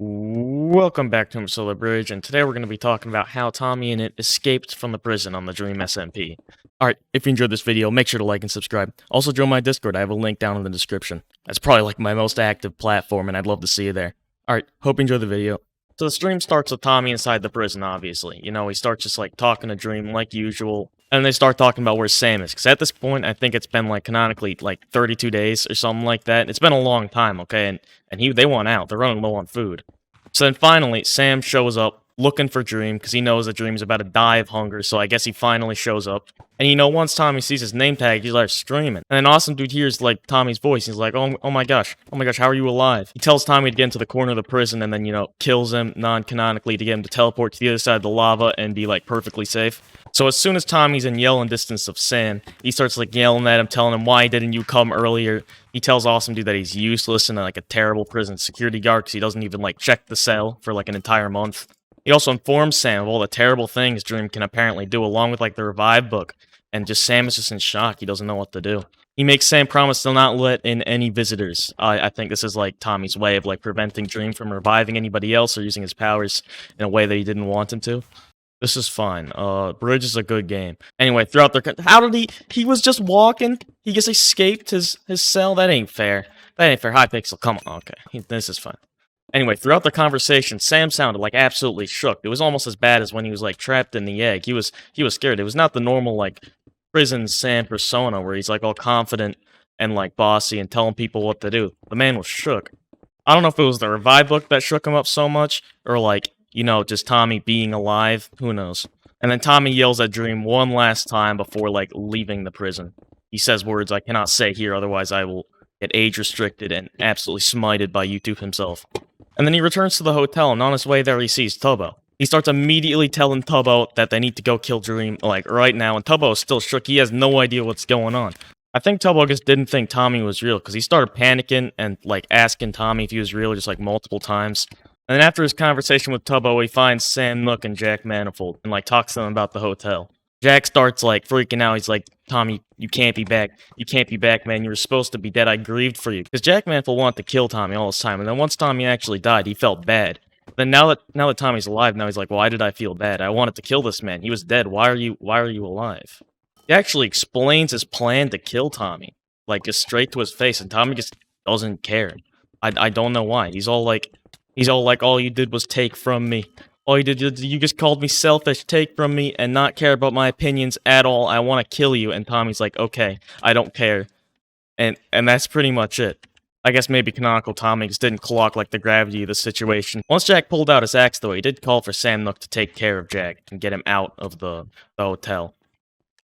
Welcome back to Solar Bridge, and today we're going to be talking about how TommyInnit escaped from the prison on the Dream SMP. Alright, if you enjoyed this video, make sure to like and subscribe. Also join my Discord, I have a link down in the description. That's probably like my most active platform, and I'd love to see you there. Alright, hope you enjoy the video. So the stream starts with Tommy inside the prison, obviously. You know, he starts just like talking to Dream like usual, and they start talking about where Sam is. Because at this point, I think it's been like canonically like 32 days or something like that. It's been a long time, okay? And they want out. They're running low on food. So then finally, Sam shows up looking for Dream because he knows that Dream's about to die of hunger. So I guess he finally shows up. And you know, once Tommy sees his name tag, he starts screaming. And then Awesome Dude hears like Tommy's voice. He's like, oh my gosh, how are you alive? He tells Tommy to get into the corner of the prison and then, you know, kills him non-canonically to get him to teleport to the other side of the lava and be like perfectly safe. So as soon as Tommy's in yelling distance of Sam, he starts like yelling at him, telling him, why didn't you come earlier? He tells Awesome Dude that he's useless and like a terrible prison security guard because he doesn't even like check the cell for like an entire month. He also informs Sam of all the terrible things Dream can apparently do, along with like the revive book, and just Sam is just in shock. He doesn't know what to do. He makes Sam promise to not let in any visitors. I think this is like Tommy's way of like preventing Dream from reviving anybody else or using his powers in a way that he didn't want him to. This is fine. Bridge is a good game. Anyway, throughout their... How did he was just walking? He just escaped his cell? That ain't fair. That ain't fair. Hypixel, come on. Okay, this is fine. Anyway, throughout the conversation, Sam sounded like absolutely shook. It was almost as bad as when he was like trapped in the egg. He was scared. It was not the normal like prison Sam persona where he's like all confident and like bossy and telling people what to do. The man was shook. I don't know if it was the revive book that shook him up so much or like, you know, just Tommy being alive. Who knows? And then Tommy yells at Dream one last time before like leaving the prison. He says words I cannot say here, otherwise I will get age restricted and absolutely smited by YouTube himself. And then he returns to the hotel, and on his way there he sees Tubbo. He starts immediately telling Tubbo that they need to go kill Dream, like, right now, and Tubbo is still shook. He has no idea what's going on. I think Tubbo just didn't think Tommy was real, because he started panicking and, like, asking Tommy if he was real just, like, multiple times. And then after his conversation with Tubbo, he finds Sam Nook and Jack Manifold, and, like, talks to them about the hotel. Jack starts, like, freaking out. He's like, Tommy, you can't be back. You can't be back, man. You were supposed to be dead. I grieved for you. Because Jack Manifold wanted to kill Tommy all this time. And then once Tommy actually died, he felt bad. Then now that Tommy's alive, now he's like, why did I feel bad? I wanted to kill this man. He was dead. Why are you alive? He actually explains his plan to kill Tommy. Like, just straight to his face. And Tommy just doesn't care. I don't know why. He's all like, all you did was take from me. All you did, you just called me selfish, take from me, and not care about my opinions at all. I want to kill you. And Tommy's like, okay, I don't care. And that's pretty much it. I guess maybe canonical Tommy just didn't clock like the gravity of the situation. Once Jack pulled out his axe, though, he did call for Sam Nook to take care of Jack and get him out of the hotel.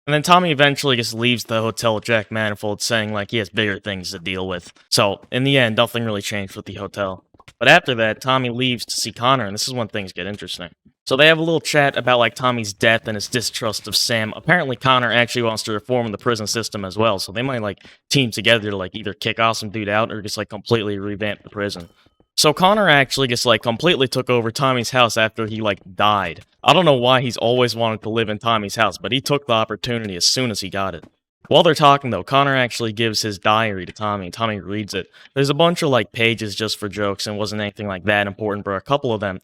And then Tommy eventually just leaves the hotel with Jack Manifold, saying like he has bigger things to deal with. So, in the end, nothing really changed with the hotel. But after that, Tommy leaves to see Connor, and this is when things get interesting. So they have a little chat about, like, Tommy's death and his distrust of Sam. Apparently, Connor actually wants to reform the prison system as well, so they might, like, team together to, like, either kick Awesome Dude out or just, like, completely revamp the prison. So Connor actually just, like, completely took over Tommy's house after he, like, died. I don't know why he's always wanted to live in Tommy's house, but he took the opportunity as soon as he got it. While they're talking, though, Connor actually gives his diary to Tommy, and Tommy reads it. There's a bunch of, like, pages just for jokes, and wasn't anything like that important, but a couple of them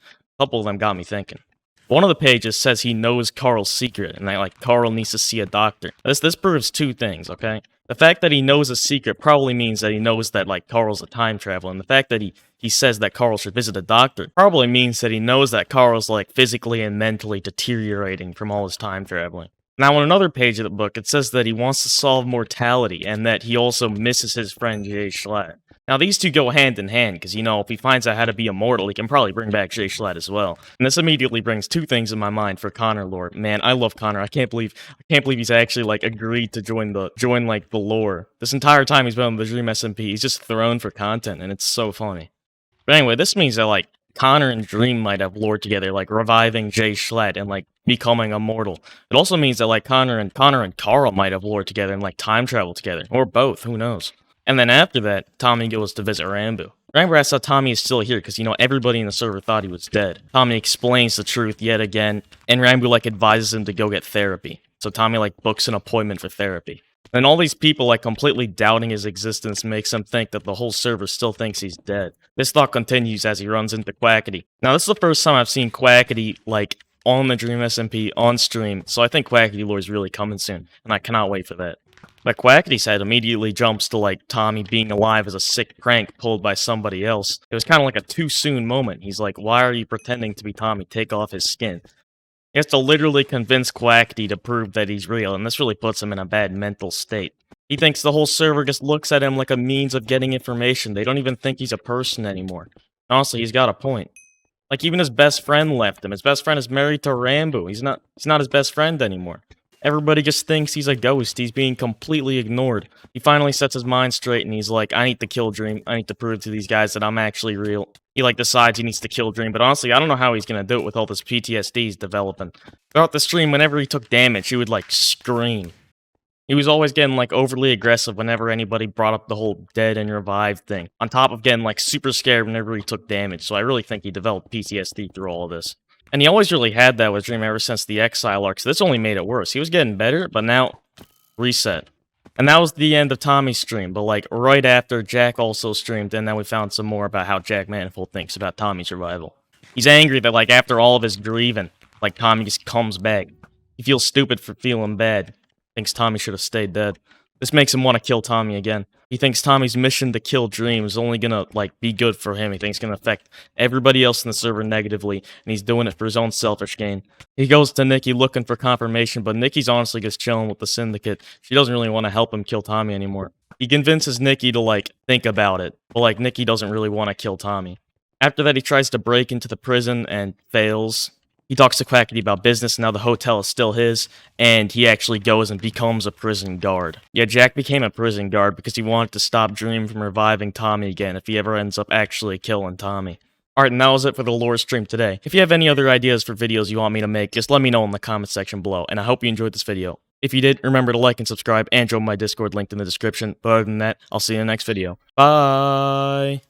got me thinking. One of the pages says he knows Carl's secret, and that, like, Carl needs to see a doctor. This proves two things, okay? The fact that he knows a secret probably means that he knows that, like, Carl's a time traveler, and the fact that he says that Carl should visit a doctor probably means that he knows that Carl's, like, physically and mentally deteriorating from all his time traveling. Now, on another page of the book, it says that he wants to solve mortality, and that he also misses his friend Jay Schlatt. Now, these two go hand in hand, because, you know, if he finds out how to be immortal, he can probably bring back Jay Schlatt as well. And this immediately brings two things in my mind for Connor lore. Man, I love Connor. I can't believe he's actually, like, agreed to join the lore. This entire time he's been on the Dream SMP, he's just thrown for content, and it's so funny. But anyway, this means that, like, Connor and Dream might have lore together, like, reviving Jay Schlatt and, like, becoming immortal. It also means that, like, Connor and Carl might have lore together and, like, time travel together. Or both, who knows. And then after that, Tommy goes to visit Ranboo. Ranboo asks how Tommy is still here, because, you know, everybody in the server thought he was dead. Tommy explains the truth yet again, and Ranboo, like, advises him to go get therapy. So Tommy, like, books an appointment for therapy. And all these people like completely doubting his existence makes him think that the whole server still thinks he's dead. This thought continues as he runs into Quackity. Now this is the first time I've seen Quackity like on the Dream SMP on stream, so I think Quackity Lore is really coming soon, and I cannot wait for that. But Quackity's head immediately jumps to like Tommy being alive as a sick prank pulled by somebody else. It was kind of like a too soon moment. He's like, why are you pretending to be Tommy? Take off his skin. He has to literally convince Quackity to prove that he's real, and this really puts him in a bad mental state. He thinks the whole server just looks at him like a means of getting information. They don't even think he's a person anymore. Honestly, he's got a point. Like, even his best friend left him. His best friend is married to Ranboo. He's not his best friend anymore. Everybody just thinks he's a ghost. He's being completely ignored. He finally sets his mind straight and he's like, I need to kill Dream. I need to prove to these guys that I'm actually real. He like decides he needs to kill Dream, but honestly, I don't know how he's gonna do it with all this PTSD he's developing. Throughout the stream, whenever he took damage, he would like scream. He was always getting like overly aggressive whenever anybody brought up the whole dead and revived thing. On top of getting like super scared whenever he took damage, so I really think he developed PTSD through all of this. And he always really had that with Dream ever since the Exile arc, so this only made it worse. He was getting better, but now, reset. And that was the end of Tommy's stream, but like right after, Jack also streamed, and then we found some more about how Jack Manifold thinks about Tommy's survival. He's angry that like after all of his grieving, like Tommy just comes back. He feels stupid for feeling bad. Thinks Tommy should have stayed dead. This makes him want to kill Tommy again. He thinks Tommy's mission to kill Dream is only gonna, like, be good for him. He thinks it's gonna affect everybody else in the server negatively, and he's doing it for his own selfish gain. He goes to Nikki looking for confirmation, but Nikki's honestly just chilling with the Syndicate. She doesn't really want to help him kill Tommy anymore. He convinces Nikki to, like, think about it, but, like, Nikki doesn't really want to kill Tommy. After that, he tries to break into the prison and fails. He talks to Quackity about business, now the hotel is still his, and he actually goes and becomes a prison guard. Yeah, Jack became a prison guard because he wanted to stop Dream from reviving Tommy again if he ever ends up actually killing Tommy. Alright, and that was it for the lore stream today. If you have any other ideas for videos you want me to make, just let me know in the comment section below, and I hope you enjoyed this video. If you did, remember to like and subscribe, and join my Discord linked in the description. But other than that, I'll see you in the next video. Bye!